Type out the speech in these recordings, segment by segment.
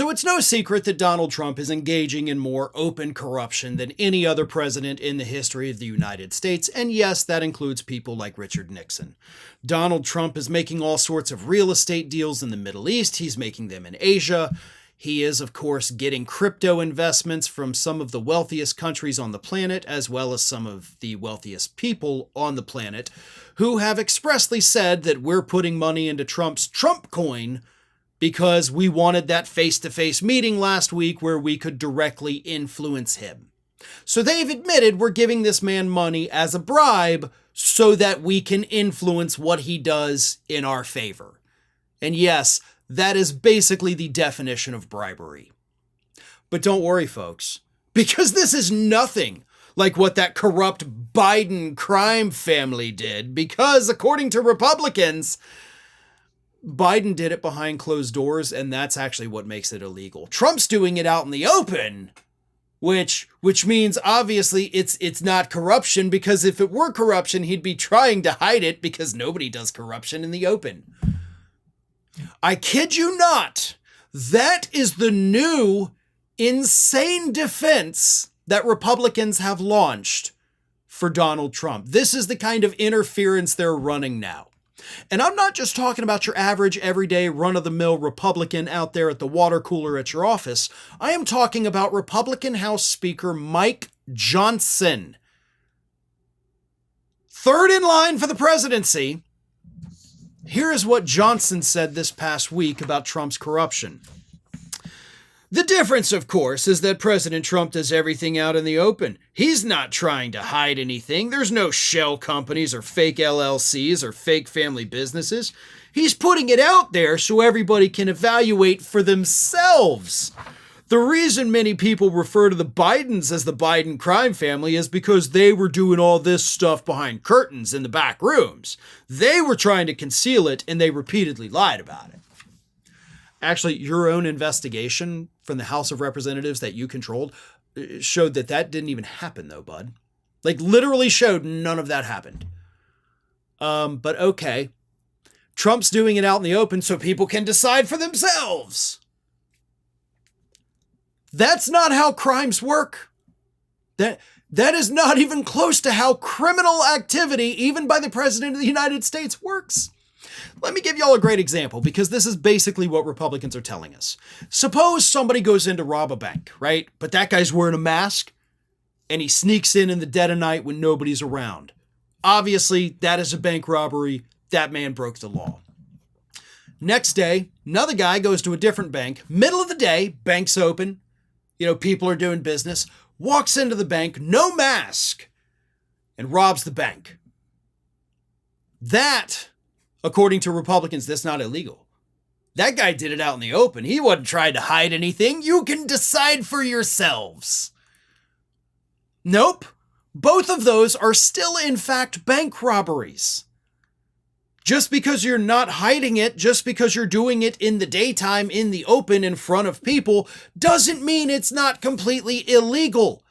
So it's no secret that Donald Trump is engaging in more open corruption than any other president in the history of the United States, and yes, that includes people like Richard Nixon. Donald Trump is making all sorts of real estate deals in the Middle East. He's making them in Asia. He is, of course, getting crypto investments from some of the wealthiest countries on the planet, as well as some of the wealthiest people on the planet, who have expressly said that we're putting money into Trump's Trump coin because we wanted that face-to-face meeting last week where we could directly influence him. So they've admitted we're giving this man money as a bribe so that we can influence what he does in our favor. And yes, that is basically the definition of bribery. But don't worry, folks, because this is nothing like what that corrupt Biden crime family did, because according to Republicans, Biden did it behind closed doors, and that's actually what makes it illegal. Trump's doing it out in the open, which means obviously it's not corruption, because if it were corruption, he'd be trying to hide it because nobody does corruption in the open. I kid you not. That is the new insane defense that Republicans have launched for Donald Trump. This is the kind of interference they're running now. And I'm not just talking about your average, everyday, run-of-the-mill Republican out there at the water cooler at your office. I am talking about Republican House Speaker Mike Johnson. Third in line for the presidency. Here is what Johnson said this past week about Trump's corruption. The difference, of course, is that President Trump does everything out in the open. He's not trying to hide anything. There's no shell companies or fake LLCs or fake family businesses. He's putting it out there so everybody can evaluate for themselves. The reason many people refer to the Bidens as the Biden crime family is because they were doing all this stuff behind curtains in the back rooms. They were trying to conceal it, and they repeatedly lied about it. Actually, your own investigation from the House of Representatives that you controlled showed that didn't even happen, though, bud. Like, literally showed none of that happened. But okay. Trump's doing it out in the open so people can decide for themselves. That's not how crimes work. That is not even close to how criminal activity, even by the President of the United States, works. Let me give y'all a great example, because this is basically what Republicans are telling us. Suppose somebody goes in to rob a bank, right? But that guy's wearing a mask, and he sneaks in the dead of night when nobody's around. Obviously, that is a bank robbery. That man broke the law. Next day, another guy goes to a different bank. Middle of the day, bank's open. People are doing business. Walks into the bank, no mask, and robs the bank. That, according to Republicans, that's not illegal. That guy did it out in the open. He wasn't trying to hide anything. You can decide for yourselves. Nope. Both of those are still, in fact, bank robberies. Just because you're not hiding it, just because you're doing it in the daytime, in the open, in front of people, doesn't mean it's not completely illegal.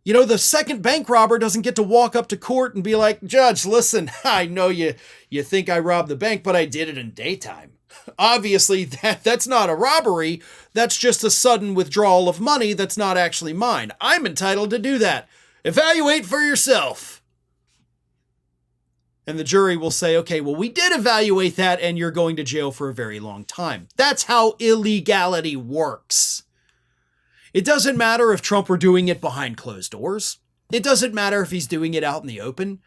The second bank robber doesn't get to walk up to court and be like, Judge, listen, I know you think I robbed the bank, but I did it in daytime. Obviously, that's not a robbery. That's just a sudden withdrawal of money that's not actually mine. I'm entitled to do that. Evaluate for yourself. And the jury will say, okay, well, we did evaluate that, and you're going to jail for a very long time. That's how illegality works. It doesn't matter if Trump were doing it behind closed doors. It doesn't matter if he's doing it out in the open.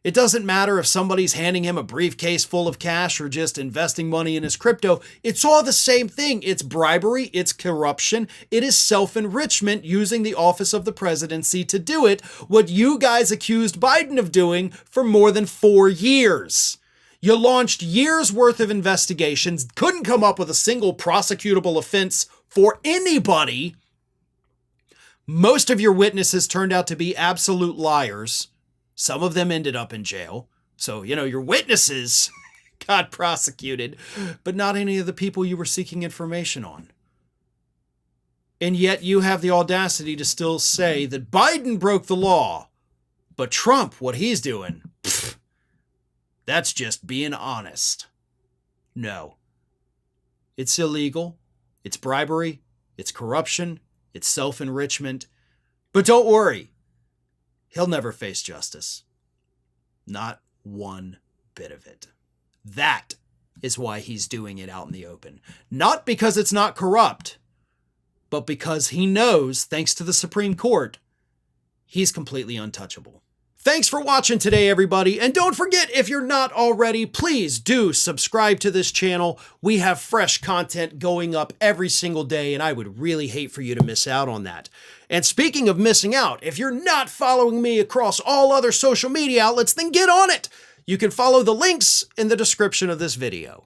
It doesn't matter if somebody's handing him a briefcase full of cash or just investing money in his crypto. It's all the same thing. It's bribery. It's corruption. It is self-enrichment using the office of the presidency to do it, what you guys accused Biden of doing for more than 4 years. You launched years' worth of investigations, couldn't come up with a single prosecutable offense for anybody. Most of your witnesses turned out to be absolute liars. Some of them ended up in jail. So, your witnesses got prosecuted, but not any of the people you were seeking information on. And yet you have the audacity to still say that Biden broke the law, but Trump, what he's doing, that's just being honest. No. It's illegal. It's bribery. It's corruption. It's self-enrichment. But don't worry. He'll never face justice. Not one bit of it. That is why he's doing it out in the open. Not because it's not corrupt, but because he knows, thanks to the Supreme Court, he's completely untouchable. Thanks for watching today, everybody. And don't forget, if you're not already, please do subscribe to this channel. We have fresh content going up every single day, and I would really hate for you to miss out on that. And speaking of missing out, if you're not following me across all other social media outlets, then get on it. You can follow the links in the description of this video.